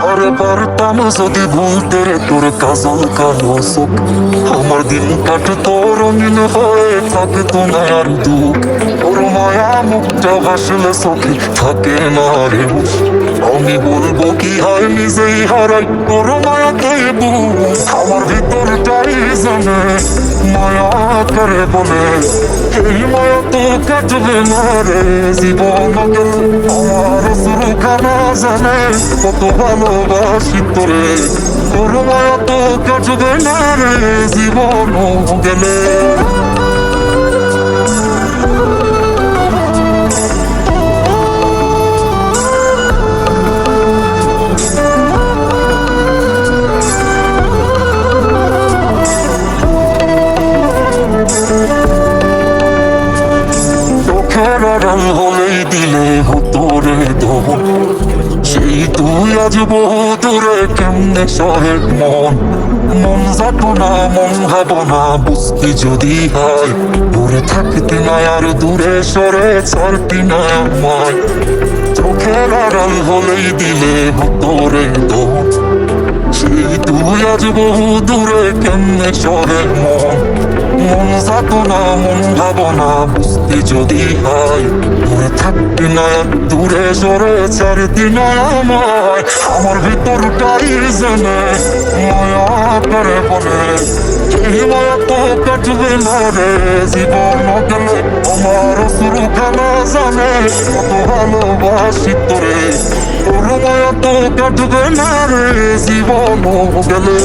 আরে পারতাম যদি ভুলতে রে তোর কাজল কালো চোখ, আমার দিন কাটতো রঙিন হয়ে থাকতো না আর দুঃখ। ওর মায়া মুখটা ভাসলে চোখে থাকে না রে হুঁশ। আমি বলবো কি হয় নিজেই হারাই তোর মায়াতে বুক। আমার ভিতরটাই জানে মায়া করে বলে, এই মায়া তো কাটবে না রে জীবন গেলে। আমার শুরু খানা জানে কত ভালোবাসি তোরে, তোর মায়া তো কাটবে না রে জীবন গেলে। চোখের আড়াল হলেই দিলে হতো রে দমন, সেই তুই আজ বহু দূরে কেমনে সহে মন। মন যাবো না মন ভাবো না বুঝতে যদি হয়, দূরে থাকতে না আর দূরে সরে ছাড়তি না আমায়। চোখের আড়াল হলেই দিলে হতো রে দমন, সেই তুই আজ বহু দূরে কেমনে সহে মন। মন যাবো না মন ভাবো না বুঝতে যদি হয়, দূরে থাকতে না দূরে সরে ছাড়তি না আমায়। আমার ভিতরটাই জানে মায়া করে বলে, এই মায়া তো কাটবে না রে জীবন গেলে। আমার শুরু খেলা জানে কত ভালোবাসি তোরে, তোর মায়া তো কাটবে না রে জীবন গেলে।